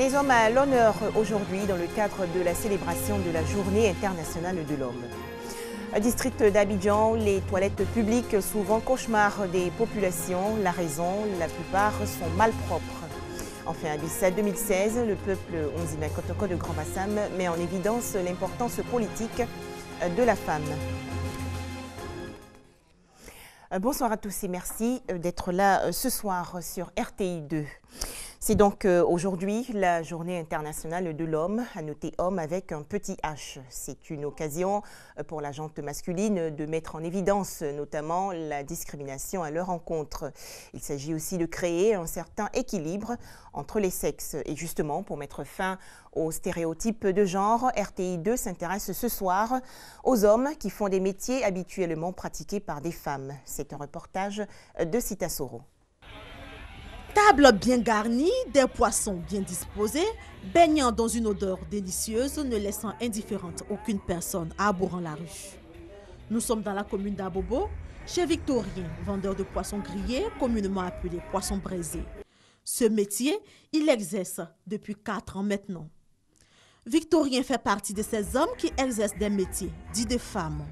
Les hommes à l'honneur aujourd'hui dans le cadre de la célébration de la Journée internationale de l'homme. District d'Abidjan, les toilettes publiques, souvent cauchemar des populations. La raison, la plupart sont malpropres. Enfin, à Bissa 2016, le peuple Onzina Kotoko de Grand Bassam met en évidence l'importance politique de la femme. Bonsoir à tous et merci d'être là ce soir sur RTI 2. C'est donc aujourd'hui la Journée internationale de l'homme, à noter homme avec un petit H. C'est une occasion pour la gente masculine de mettre en évidence notamment la discrimination à leur encontre. Il s'agit aussi de créer un certain équilibre entre les sexes. Et justement, pour mettre fin aux stéréotypes de genre, RTI 2 s'intéresse ce soir aux hommes qui font des métiers habituellement pratiqués par des femmes. C'est un reportage de Sita Soro. Table bien garnie, des poissons bien disposés, baignant dans une odeur délicieuse, ne laissant indifférente aucune personne arborant la rue. Nous sommes dans la commune d'Abobo, chez Victorien, vendeur de poissons grillés, communément appelé poisson braisé. Ce métier, il l'exerce depuis 4 ans maintenant. Victorien fait partie de ces hommes qui exercent des métiers dits de femmes.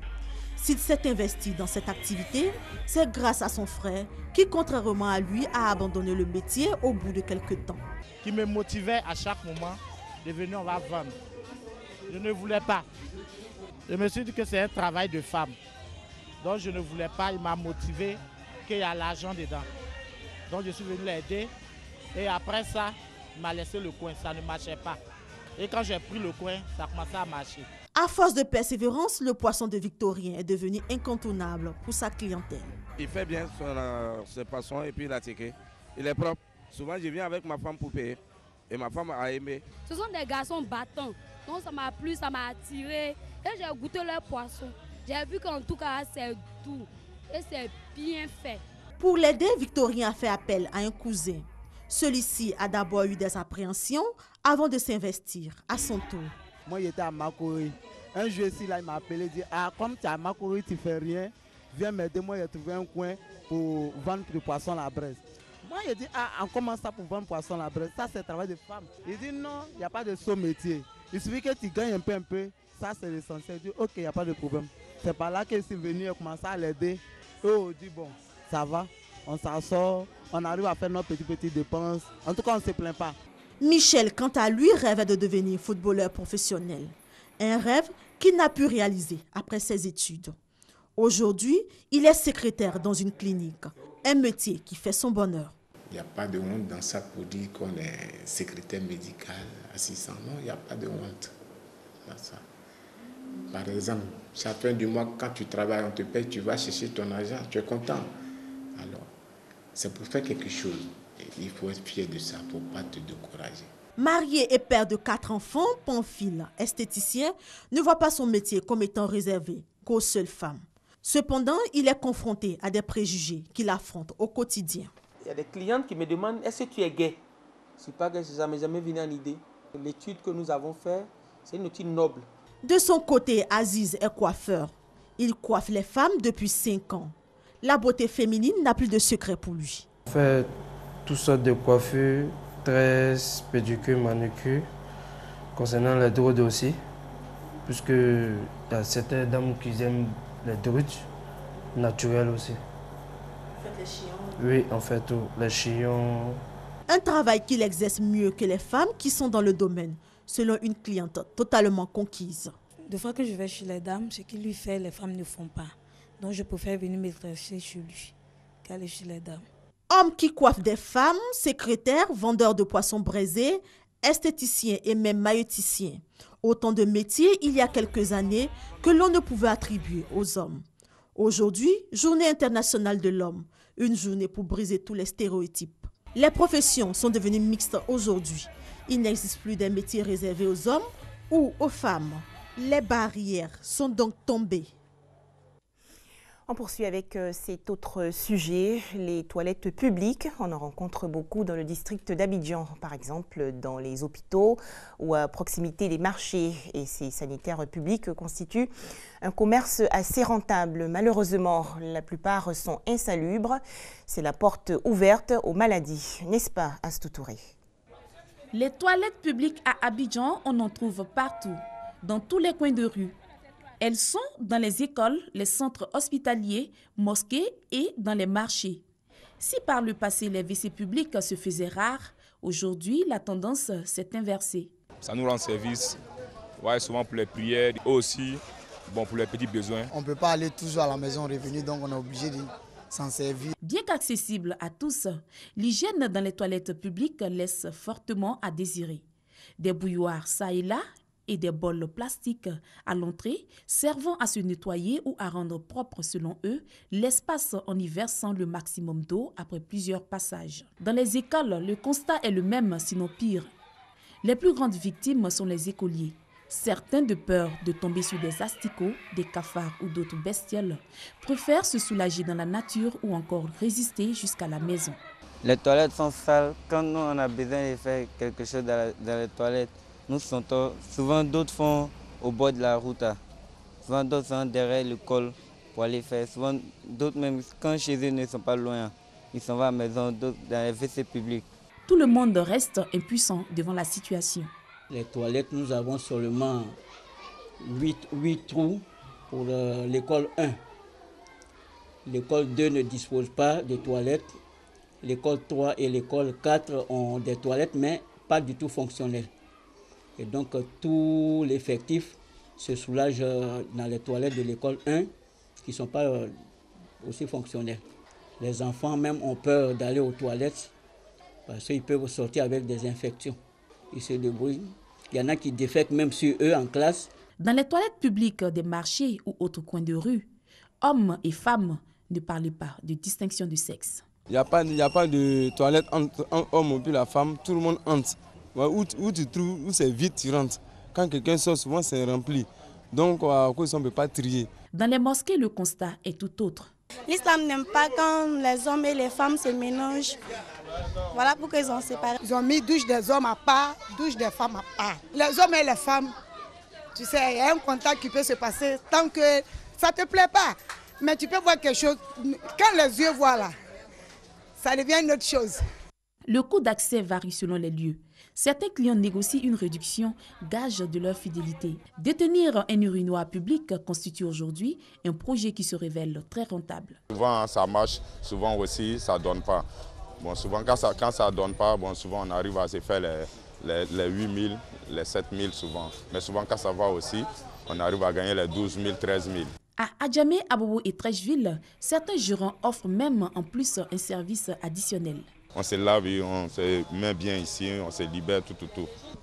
S'il s'est investi dans cette activité, c'est grâce à son frère qui, contrairement à lui, a abandonné le métier au bout de quelques temps. Qui me motivait à chaque moment de venir, on va vendre. Je ne voulais pas. Je me suis dit que c'est un travail de femme. Donc je ne voulais pas, il m'a motivé qu'il y a l'argent dedans. Donc je suis venu l'aider et après ça, il m'a laissé le coin, ça ne marchait pas. Et quand j'ai pris le coin, ça a commencé à marcher. À force de persévérance, le poisson de Victorien est devenu incontournable pour sa clientèle. Il fait bien ce poisson et puis il a tiqué. Il est propre. Souvent, je viens avec ma femme pour payer. Et ma femme a aimé. Ce sont des garçons battants. Donc ça m'a plu, ça m'a attiré. Et j'ai goûté leur poisson. J'ai vu qu'en tout cas, c'est doux. Et c'est bien fait. Pour l'aider, Victorien a fait appel à un cousin. Celui-ci a d'abord eu des appréhensions avant de s'investir à son tour. Moi, j'étais à Makori. Un jour ici, là, il m'a appelé et dit comme tu es à Makori, tu ne fais rien. Viens m'aider, moi, j'ai trouvé un coin pour vendre du poisson à la braise. Moi, j'ai dit on commence ça pour vendre poisson à la braise. Ça, c'est le travail de femme. Il dit non, il n'y a pas de saut métier. Il suffit que tu gagnes un peu. Ça, c'est l'essentiel. Je dis ok, il n'y a pas de problème. C'est par là que je suis venu et commencé à l'aider. Eux ont dit bon, ça va, on s'en sort, on arrive à faire nos petites dépenses. En tout cas, on ne se plaint pas. Michel, quant à lui, rêvait de devenir footballeur professionnel. Un rêve qu'il n'a pu réaliser après ses études. Aujourd'hui, il est secrétaire dans une clinique, un métier qui fait son bonheur. Il n'y a pas de honte dans ça pour dire qu'on est secrétaire médical, assistant. Non, il n'y a pas de honte dans ça. Par exemple, chaque fin du mois, quand tu travailles, on te paye, tu vas chercher ton argent, tu es content. Alors, c'est pour faire quelque chose. Il faut être fier de ça pour ne pas te décourager. Marié et père de 4 enfants, Pamphile, esthéticien, ne voit pas son métier comme étant réservé qu'aux seules femmes. Cependant, il est confronté à des préjugés qu'il affronte au quotidien. Il y a des clientes qui me demandent « Est-ce que tu es gay ?» Je ne suis pas gay, ça ne m'est jamais venu en idée. L'étude que nous avons faite, c'est une étude noble. De son côté, Aziz est coiffeur. Il coiffe les femmes depuis 5 ans. La beauté féminine n'a plus de secret pour lui. On fait toutes sortes de coiffures, tresses, pédicures, manucures. Concernant les druides aussi, puisque il y a certaines dames qui aiment les druides naturels aussi. Vous faites les chillons? Oui, on fait tout, les chillons. Un travail qu'il exerce mieux que les femmes qui sont dans le domaine, selon une cliente totalement conquise. Des fois que je vais chez les dames, ce qu'il lui fait, les femmes ne font pas. Donc je préfère venir m'exercer chez lui qu'aller chez les dames. Homme qui coiffe des femmes, secrétaire, vendeur de poissons braisés, esthéticien et même maïeuticien. Autant de métiers il y a quelques années que l'on ne pouvait attribuer aux hommes. Aujourd'hui, Journée internationale de l'homme, une journée pour briser tous les stéréotypes. Les professions sont devenues mixtes aujourd'hui. Il n'existe plus des métiers réservés aux hommes ou aux femmes. Les barrières sont donc tombées. On poursuit avec cet autre sujet, les toilettes publiques. On en rencontre beaucoup dans le district d'Abidjan, par exemple dans les hôpitaux ou à proximité des marchés. Et ces sanitaires publics constituent un commerce assez rentable. Malheureusement, la plupart sont insalubres. C'est la porte ouverte aux maladies, n'est-ce pas, Astou Touré ? Les toilettes publiques à Abidjan, on en trouve partout, dans tous les coins de rue. Elles sont dans les écoles, les centres hospitaliers, mosquées et dans les marchés. Si par le passé les WC publics se faisaient rares, aujourd'hui la tendance s'est inversée. Ça nous rend service, ouais, souvent pour les prières, aussi bon, pour les petits besoins. On ne peut pas aller toujours à la maison revenir, donc on est obligé de s'en servir. Bien qu'accessible à tous, l'hygiène dans les toilettes publiques laisse fortement à désirer. Des bouilloires ça et là et des bols plastiques à l'entrée servant à se nettoyer ou à rendre propre selon eux l'espace en y versant le maximum d'eau après plusieurs passages. Dans les écoles, le constat est le même sinon pire. Les plus grandes victimes sont les écoliers. Certains, de peur de tomber sur des asticots, des cafards ou d'autres bestioles, préfèrent se soulager dans la nature ou encore résister jusqu'à la maison. Les toilettes sont sales. Quand nous, on a besoin de faire quelque chose dans les toilettes, nous sentons. Souvent, d'autres font au bord de la route. Souvent, d'autres sont derrière l'école pour aller faire. Souvent, d'autres même, quand chez eux ne sont pas loin, ils s'en vont à la maison, d'autres dans les WC publics. Tout le monde reste impuissant devant la situation. Les toilettes, nous avons seulement 8 trous pour l'école 1. L'école 2 ne dispose pas de toilettes. L'école 3 et l'école 4 ont des toilettes, mais pas du tout fonctionnelles. Et donc, tout l'effectif se soulage dans les toilettes de l'école 1, qui ne sont pas aussi fonctionnelles. Les enfants même ont peur d'aller aux toilettes parce qu'ils peuvent sortir avec des infections. Ils se débrouillent. Il y en a qui défèquent même sur eux en classe. Dans les toilettes publiques des marchés ou autres coins de rue, hommes et femmes ne parlent pas de distinction de sexe. Il n'y a pas de toilette entre un homme et la femme, tout le monde entre. Où tu trouves, où c'est vide, tu rentres. Quand quelqu'un sort, souvent c'est rempli. Donc, à cause on ne peut pas trier. Dans les mosquées, le constat est tout autre. L'islam n'aime pas quand les hommes et les femmes se mélangent. Voilà pourquoi ils ont séparé. Ils ont mis douche des hommes à part, douche des femmes à part. Les hommes et les femmes, tu sais, il y a un contact qui peut se passer tant que ça ne te plaît pas. Mais tu peux voir quelque chose, quand les yeux voient là, ça devient une autre chose. Le coût d'accès varie selon les lieux. Certains clients négocient une réduction, gage de leur fidélité. Détenir un urinoir public constitue aujourd'hui un projet qui se révèle très rentable. Souvent ça marche, souvent aussi ça ne donne pas. Bon, souvent quand ça ne donne pas, bon, souvent on arrive à se faire les 8 000, les 7 000 souvent. Mais souvent quand ça va aussi, on arrive à gagner les 12 000, 13 000. À Adjamé, Abobo et Trècheville, certains gérants offrent même en plus un service additionnel. On se lave et on se met bien ici, on se libère, tout.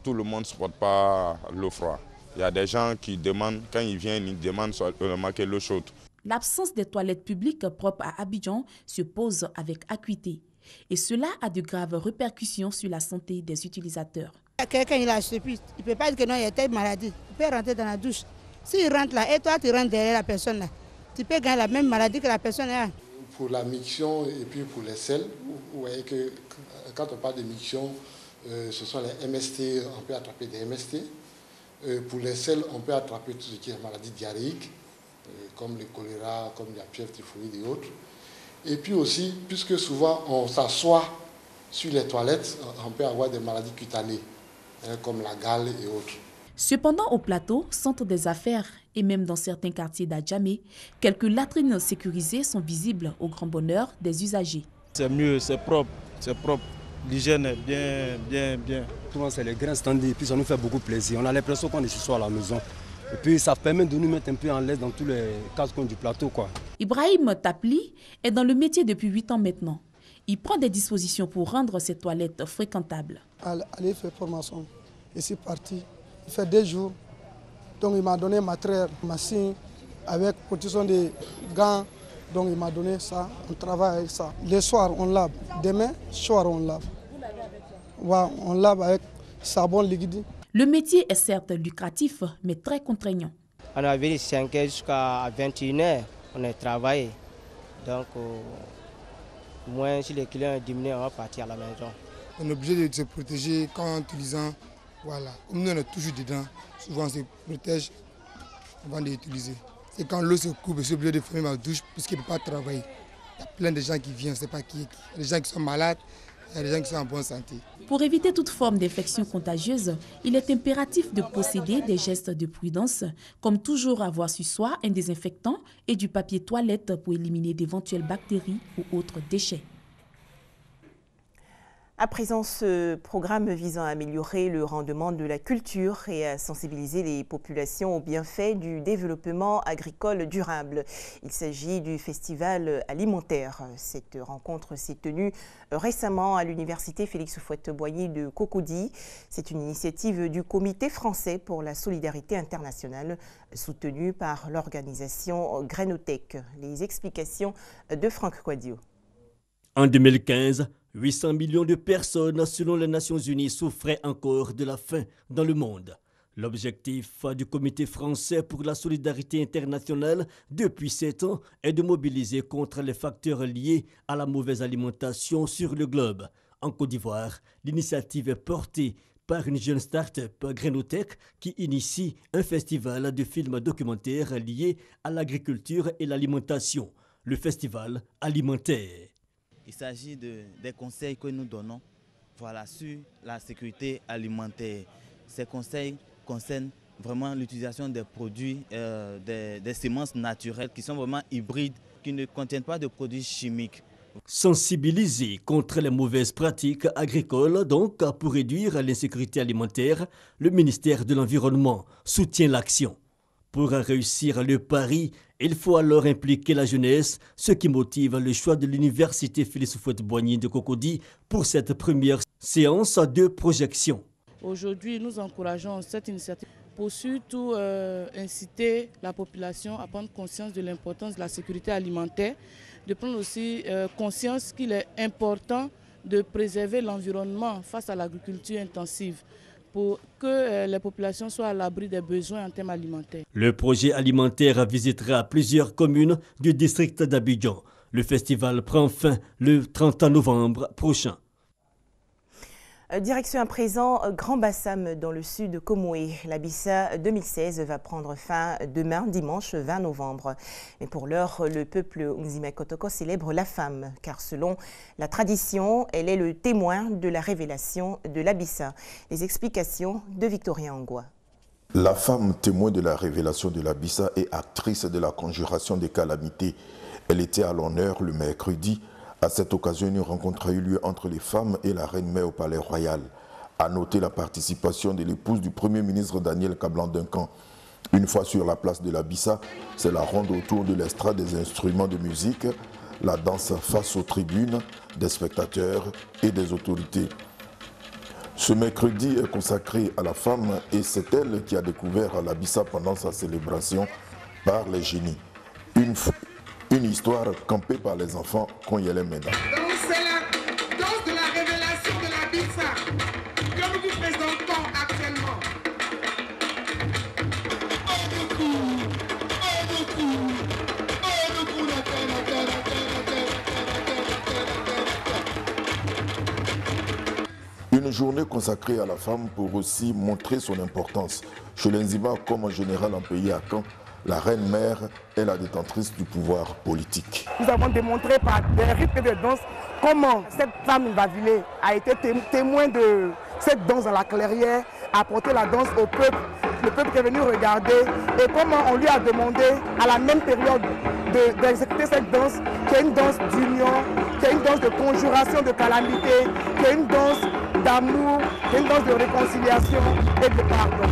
Tout le monde ne supporte pas l'eau froide. Il y a des gens qui demandent, quand ils viennent, ils demandent seulement que l'eau chaude. L'absence des toilettes publiques propres à Abidjan se pose avec acuité. Et cela a de graves répercussions sur la santé des utilisateurs. Quelqu'un il a acheté, puis il ne peut pas dire que non, il y a telle maladie. Il peut rentrer dans la douche. S'il rentre là et toi tu rentres derrière la personne là, tu peux gagner la même maladie que la personne a. Pour la miction et puis pour les selles, vous voyez que quand on parle de miction, ce sont les MST, on peut attraper des MST. Pour les selles, on peut attraper tout ce qui est maladie diarrhéique, comme le choléra, comme la fièvre typhoïde et autres. Et puis aussi, puisque souvent on s'assoit sur les toilettes, on peut avoir des maladies cutanées, comme la gale et autres. Cependant, au plateau, centre des affaires et même dans certains quartiers d'Adjamé, quelques latrines sécurisées sont visibles au grand bonheur des usagers. C'est mieux, c'est propre, l'hygiène est bien. Souvent c'est les grains standards et puis ça nous fait beaucoup plaisir. On a l'impression qu'on est ce soir à la maison. Et puis ça permet de nous mettre un peu en l'aise dans tous les casse-coins du plateau, quoi. Ibrahim Tapli est dans le métier depuis 8 ans maintenant. Il prend des dispositions pour rendre ses toilettes fréquentables. Allez faire formation. Et c'est parti. Il fait 2 jours. Donc il m'a donné matériel, machine, avec protection des gants. Donc il m'a donné ça, on travaille avec ça. Le soir on lave, demain soir on lave. Ouais, on lave avec savon liquide. Le métier est certes lucratif, mais très contraignant. On a venu 5h jusqu'à 21h, on a travaillé. Donc, au moins, si les clients diminuent, on va partir à la maison. On est obligé de se protéger quand en utilisant. Voilà. Nous, on est toujours dedans. Souvent, on se protège avant d'utiliser. Et quand l'eau se coupe, je suis obligé de fermer ma douche puisqu'il ne peut pas travailler. Il y a plein de gens qui viennent, je ne sais pas qui. Il y a des gens qui sont malades, Il y a des gens qui sont en bonne santé. Pour éviter toute forme d'infection contagieuse, il est impératif de posséder des gestes de prudence, comme toujours avoir sur soi un désinfectant et du papier toilette pour éliminer d'éventuelles bactéries ou autres déchets. À présent, ce programme visant à améliorer le rendement de la culture et à sensibiliser les populations aux bienfaits du développement agricole durable. Il s'agit du festival alimentaire. Cette rencontre s'est tenue récemment à l'université Félix Houphouët-Boigny de Cocody. C'est une initiative du Comité français pour la solidarité internationale, soutenue par l'organisation Grainotech. Les explications de Franck Quadio. En 2015, 800 millions de personnes, selon les Nations Unies, souffraient encore de la faim dans le monde. L'objectif du Comité français pour la solidarité internationale depuis 7 ans est de mobiliser contre les facteurs liés à la mauvaise alimentation sur le globe. En Côte d'Ivoire, l'initiative est portée par une jeune start-up Grainotech qui initie un festival de films documentaires liés à l'agriculture et l'alimentation, le festival alimentaire. Il s'agit des conseils que nous donnons sur la sécurité alimentaire. Ces conseils concernent vraiment l'utilisation des produits, des semences naturelles qui sont vraiment hybrides, qui ne contiennent pas de produits chimiques. Sensibiliser contre les mauvaises pratiques agricoles, donc pour réduire l'insécurité alimentaire, le ministère de l'Environnement soutient l'action. Pour réussir le pari, il faut alors impliquer la jeunesse, ce qui motive le choix de l'université Félix Houphouët-Boigny de Cocody pour cette première séance de projection. Aujourd'hui, nous encourageons cette initiative pour surtout inciter la population à prendre conscience de l'importance de la sécurité alimentaire, de prendre aussi conscience qu'il est important de préserver l'environnement face à l'agriculture intensive, pour que les populations soient à l'abri des besoins en termes alimentaires. Le projet alimentaire visitera plusieurs communes du district d'Abidjan. Le festival prend fin le 30 novembre prochain. Direction à présent Grand Bassam dans le sud de Comoé. La Bissa 2016 va prendre fin demain, dimanche 20 novembre. Mais pour l'heure, le peuple Nzime Kotoko célèbre la femme, car selon la tradition, elle est le témoin de la révélation de la Bissa. Les explications de Victorien Angwa. La femme témoin de la révélation de la Bissa est actrice de la conjuration des calamités. Elle était à l'honneur le mercredi. À cette occasion, une rencontre a eu lieu entre les femmes et la reine-mère au palais royal. À noter la participation de l'épouse du Premier ministre Daniel Kablan-Duncan. Une fois sur la place de la Bissa, c'est la ronde autour de l'estrade des instruments de musique, la danse face aux tribunes, des spectateurs et des autorités. Ce mercredi est consacré à la femme et c'est elle qui a découvert la Bissa pendant sa célébration par les génies. Une histoire campée par les enfants qu'on y allait maintenant. Donc c'est la danse de la révélation de la Bissa que nous vous présentons actuellement. Une journée consacrée à la femme pour aussi montrer son importance. Chez les Nzima, comme en général en pays à Caen, la reine-mère est la détentrice du pouvoir politique. Nous avons démontré par des rythmes de danse comment cette femme Nvavile a été témoin de cette danse à la clairière, a apporté la danse au peuple, le peuple qui est venu regarder et comment on lui a demandé à la même période d'exécuter cette danse, qui est une danse d'union, qui est une danse de conjuration de calamité, qui est une danse d'amour, qui est une danse de réconciliation et de pardon.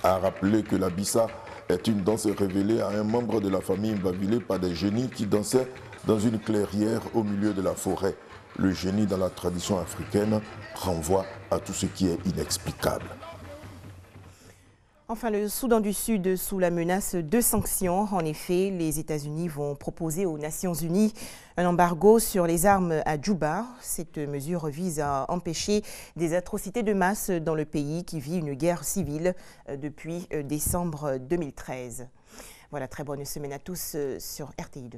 A rappelé que la Bissa est une danse révélée à un membre de la famille Nvavile par des génies qui dansaient dans une clairière au milieu de la forêt. Le génie dans la tradition africaine renvoie à tout ce qui est inexplicable. Enfin, le Soudan du Sud sous la menace de sanctions. En effet, les États-Unis vont proposer aux Nations Unies un embargo sur les armes à Djouba. Cette mesure vise à empêcher des atrocités de masse dans le pays qui vit une guerre civile depuis décembre 2013. Voilà, très bonne semaine à tous sur RTI2.